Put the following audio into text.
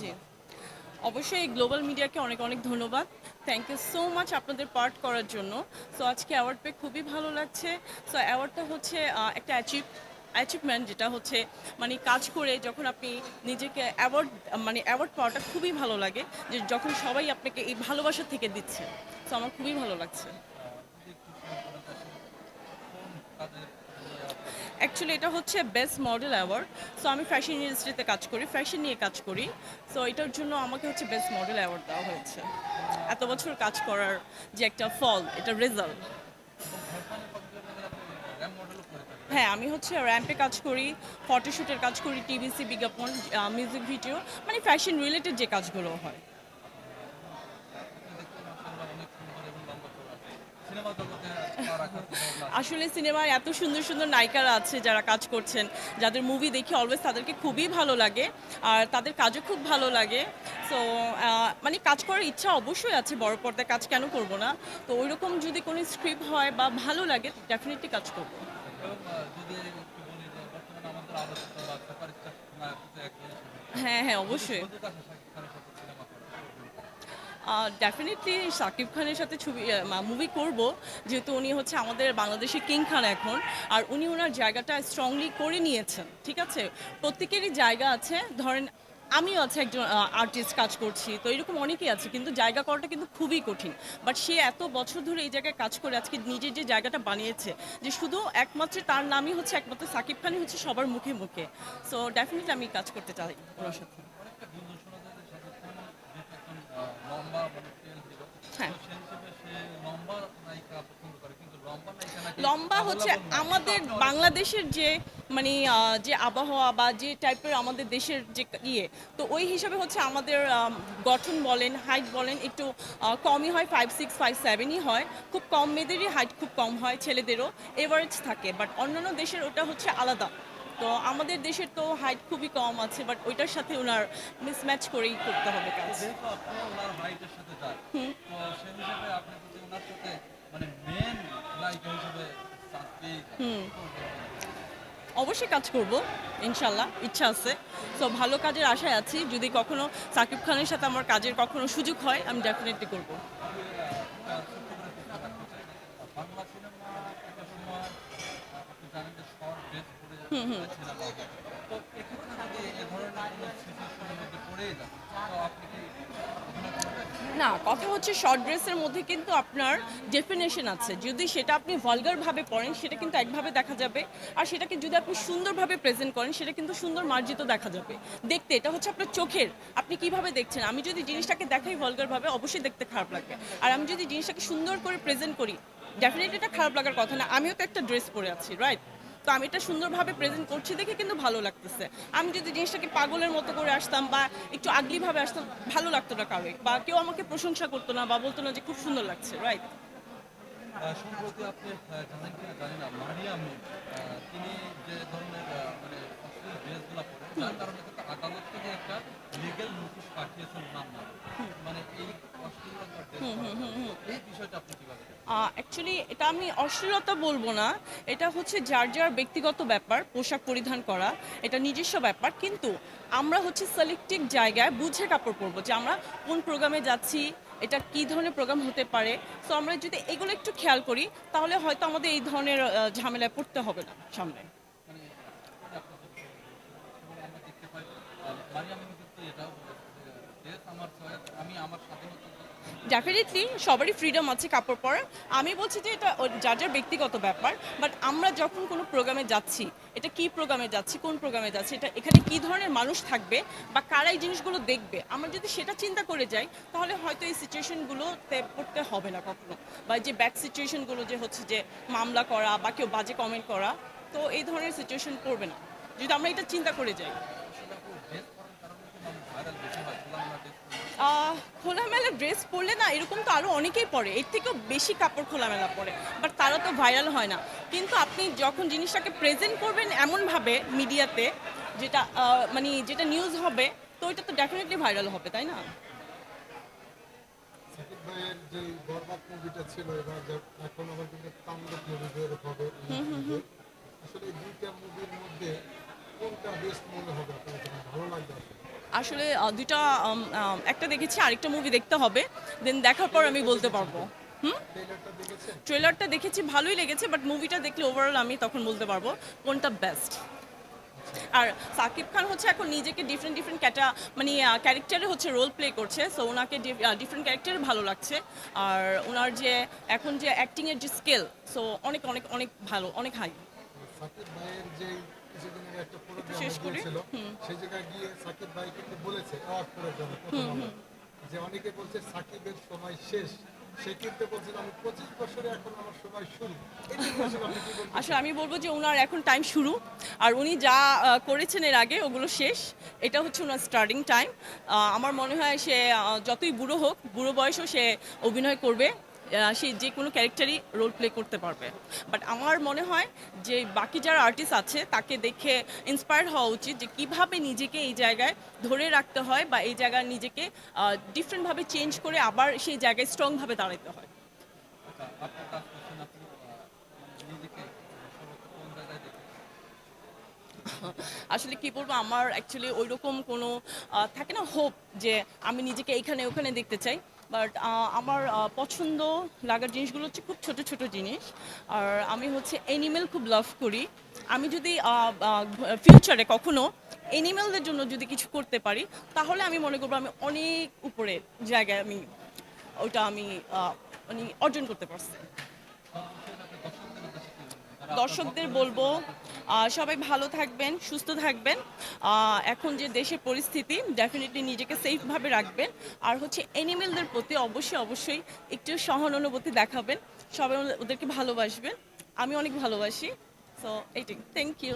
জি, অবশ্যই গ্লোবাল মিডিয়াকে অনেক অনেক ধন্যবাদ। থ্যাংক ইউ সো মাচ আপনাদের পার্ট করার জন্য। সো আজকে অ্যাওয়ার্ড পেয়ে খুবই ভালো লাগছে। সো অ্যাওয়ার্ডটা হচ্ছে একটা অ্যাচিভমেন্ট, যেটা হচ্ছে মানে কাজ করে যখন আপনি নিজেকে অ্যাওয়ার্ড পাওয়াটা খুবই ভালো লাগে, যে যখন সবাই আপনাকে এই ভালোবাসা থেকে দিচ্ছে। সো আমার খুবই ভালো লাগছে। অ্যাকচুয়ালি এটা হচ্ছে বেস্ট মডেল অ্যাওয়ার্ড। সো আমি ফ্যাশন ইন্ডাস্ট্রিতে কাজ করি, ফ্যাশন নিয়ে কাজ করি। সো এটার জন্য আমাকে হচ্ছে বেস্ট মডেল অ্যাওয়ার্ড দেওয়া হয়েছে। এত বছর কাজ করার যে একটা ফল, এটা রেজাল্ট। হ্যাঁ, আমি হচ্ছে র্যাম্পে কাজ করি, ফটোশ্যুটের কাজ করি, টিভিসি বিজ্ঞাপন, মিউজিক ভিডিও, মানে ফ্যাশন রিলেটেড যে কাজগুলো হয়। আসলে সিনেমায় এত সুন্দর সুন্দর নায়িকারা আছে যারা কাজ করছেন, যাদের মুভি দেখি অলওয়েজ তাদেরকে খুবই ভালো লাগে, আর তাদের কাজও খুব ভালো লাগে। সো মানে কাজ করার ইচ্ছা অবশ্যই আছে, বড় পর্দায় কাজ কেন করব না। তো ওইরকম যদি কোনো স্ক্রিপ্ট হয় বা ভালো লাগে, ডেফিনেটলি কাজ করব। হ্যাঁ হ্যাঁ, অবশ্যই। ডেফিনেটলি শাকিব খানের সাথে ছবি মুভি করব, যেহেতু উনি হচ্ছে আমাদের বাংলাদেশের কিং খান এখন। আর উনি ওনার জায়গাটা স্ট্রংলি করে নিয়েছেন, ঠিক আছে। প্রত্যেকেরই জায়গা আছে, ধরেন আমিও আছে একজন আর্টিস্ট, কাজ করছি, তো এরকম অনেকেই আছে, কিন্তু জায়গা করাটা কিন্তু খুবই কঠিন। বাট সে এত বছর ধরে এই জায়গায় কাজ করে আজকে নিজের যে জায়গাটা বানিয়েছে, যে শুধু একমাত্র তার নামই হচ্ছে, একমাত্র সাকিব খানই হচ্ছে সবার মুখে মুখে। সো ডেফিনেটলি আমি কাজ করতে চাই ওনার সাথে। হ্যাঁ, লম্বা হচ্ছে আমাদের বাংলাদেশের যে মানে যে আবহাওয়া বা যে টাইপের আমাদের দেশের যে ইয়ে, তো ওই হিসাবে হচ্ছে আমাদের গঠন বলেন, হাইট বলেন, একটু কমই হয়, 5'6", 5'7" হয়। খুব কম মেয়েদেরই হাইট খুব কম হয়, ছেলেদেরও এভারেজ থাকে। বাট অন্যান্য দেশের ওটা হচ্ছে আলাদা। তো আমাদের দেশের তো হাইট খুবই কম আছে, বাট ওইটার সাথে ওনার মিসম্যাচ করেই করতে হবে কাজ। হুম। হুম, অবশ্যই কাজ করব, ইনশাল্লাহ ইচ্ছা আছে। সো ভালো কাজের আশায় আছি, যদি কখনো সাকিব খানের সাথে আমার কাজের কখনো সুযোগ হয়, আমি ডেফিনেটলি করব। হুম হুম। না, কথা হচ্ছে শর্ট ড্রেসের মধ্যে কিন্তু আপনার ডেফিনেশন আছে। যদি সেটা আপনি ভালগারভাবে পড়েন, সেটা কিন্তু একভাবে দেখা যাবে। আর সেটাকে যদি আপনি সুন্দরভাবে প্রেজেন্ট করেন, সেটা কিন্তু সুন্দর মার্জিত দেখা যাবে দেখতে। এটা হচ্ছে আপনার চোখের, আপনি কিভাবে দেখছেন। আমি যদি জিনিসটাকে দেখাই ভালগারভাবে, অবশ্যই দেখতে খারাপ লাগবে। আর আমি যদি জিনিসটাকে সুন্দর করে প্রেজেন্ট করি, ডেফিনেটলি এটা খারাপ লাগার কথা না। আমিও তো একটা ড্রেস পরে আছি, রাইট? তো আমি এটা সুন্দরভাবে প্রেজেন্ট করছি দেখে কিন্তু ভালো লাগতেছে। আমি যদি জিনিসটাকে পাগলের মতো করে আসতাম বা একটু আগলি ভাবে আসতাম, ভালো লাগতো না কারোই, বা কেউ আমাকে প্রশংসা করতো না বা বলতো না যে খুব সুন্দর লাগছে, রাইট? হুম হুম হুম হুম। অ্যাকচুয়ালি এটা আমি অশ্লীলতা বলবো না, এটা হচ্ছে যার যার ব্যক্তিগত ব্যাপার, পোশাক পরিধান করা এটা নিজস্ব ব্যাপার। কিন্তু আমরা হচ্ছে সিলেক্টিভ জায়গায় বুঝে কাপড় পরবো, যে আমরা কোন প্রোগ্রামে যাচ্ছি, এটা কী ধরনের প্রোগ্রাম হতে পারে। সো আমরা যদি এগুলো একটু খেয়াল করি, তাহলে হয়তো আমাদের এই ধরনের ঝামেলায় পড়তে হবে না সামনে। ডেফিনেটলি সবারই ফ্রিডম আছে কাপড় পরার। আমি বলছি যে এটা যার যার ব্যক্তিগত ব্যাপার। বাট আমরা যখন কোনো প্রোগ্রামে যাচ্ছি, এটা কি প্রোগ্রামে যাচ্ছি, কোন প্রোগ্রামে যাচ্ছি, এটা এখানে কি ধরনের মানুষ থাকবে বা কারা এই জিনিসগুলো দেখবে, আমরা যদি সেটা চিন্তা করে যাই, তাহলে হয়তো এই সিচুয়েশনগুলোতে পড়তে হবে না কখনো। বা যে ব্যাক সিচুয়েশনগুলো যে হচ্ছে যে মামলা করা বা কেউ বাজে কমেন্ট করা, তো এই ধরনের সিচুয়েশন পড়বে না যদি আমরা এটা চিন্তা করে যাই। খোলামেলা ড্রেস পরলে না, এরকম তো আরও অনেকেই পরে, এর থেকেও বেশি কাপড় খোলামেলা পরে, বাট তারা তো ভাইরাল হয় না। কিন্তু আপনি যখন জিনিসটাকে প্রেজেন্ট করবেন এমনভাবে মিডিয়াতে, যেটা মানে যেটা নিউজ হবে, তো এটা তো ডেফিনেটলি ভাইরাল হবে, তাই না? সাকিব ভাইয়ের যে বরবাদ মুভিটা ছিল, এবার এখন আবার কিন্তু তাণ্ডব মুভি বের হবে হুম হুম ঈদে। হুম। আসলে এই দুইটা মুভির মধ্যে কোনটা বেস্ট মনে হবে আপনার কাছে, মানে ভালো লাগবে আসলে? আসলে দুইটা একটা দেখেছি, আরেকটা মুভি দেখতে হবে, দেন দেখার পর আমি বলতে পারবো। ট্রেলারটা দেখেছেন? ট্রেলারটা দেখেছি, ভালোই লেগেছে, বাট মুভিটা দেখলে ওভারঅল আমি তখন বলতে পারবো কোনটা বেস্ট। আর সাকিব খান হচ্ছে এখন নিজেকে ডিফারেন্ট ডিফারেন্ট মানে ক্যারেক্টারে হচ্ছে রোল প্লে করছে, সো ওনাকে ডিফারেন্ট ক্যারেক্টারে ভালো লাগছে। আর ওনার যে এখন যে অ্যাক্টিংয়ের যে স্কেল, সো অনেক অনেক অনেক ভালো, অনেক হাই। সাকিব ভাইয়ের যে কিছুদিন আগে একটা শেষ প্রোগ্রাম করি। দিয়েছিল, সেই জায়গায় গিয়ে সাকিব ভাই কিন্তু বলেছে অবাক করার জন্য প্রথম আলো, যে অনেকে বলছে সাকিবের সময় শেষ, সে কিন্তু বলছিল আমি 25 বছরে এখন আমার সময় শুরু। এটা নিয়ে আসলে আপনি কি বলবেন? আসলে আমি বলবো যে ওনার এখন টাইম শুরু, আর উনি যা করেছেন এর আগে ওগুলো শেষ, এটা হচ্ছে ওনার স্টার্টিং টাইম। আমার মনে হয় সে যতই বুড়ো হোক, বুড়ো বয়সেও সে অভিনয় করবে, সে যে কোনো ক্যারেক্টারই রোল প্লে করতে পারবে। বাট আমার মনে হয় যে বাকি যারা আর্টিস্ট আছে তাকে দেখে ইন্সপায়ার হওয়া উচিত, যে কিভাবে নিজেকে এই জায়গায় ধরে রাখতে হয়, বা এই জায়গায় নিজেকে ডিফারেন্টভাবে চেঞ্জ করে আবার সেই জায়গায় স্ট্রংভাবে দাঁড়াতে হয়। আসলে কি বলবো, আমার অ্যাকচুয়ালি ওই রকম কোনো থাকে না হোপ যে আমি নিজেকে এইখানে ওখানে দেখতে চাই। বাট আমার পছন্দ লাগার জিনিসগুলো হচ্ছে খুব ছোট ছোট জিনিস। আর আমি হচ্ছে অ্যানিমেল খুব লাভ করি। আমি যদি ফিউচারে কখনো অ্যানিমেলদের জন্য যদি কিছু করতে পারি, তাহলে আমি মনে করবো আমি অনেক উপরে জায়গায় আমি ওইটা আমি মানে অর্জন করতে পারছি। দর্শকদের বলবো সবাই ভালো থাকবেন, সুস্থ থাকবেন। এখন যে দেশের পরিস্থিতি, ডেফিনেটলি নিজেকে সেফভাবে রাখবেন। আর হচ্ছে অ্যানিমেলদের প্রতি অবশ্যই অবশ্যই একটু সহানুভূতি দেখাবেন, সবাই ওদেরকে ভালোবাসবেন। আমি অনেক ভালোবাসি, সো এইটাই। Thank you.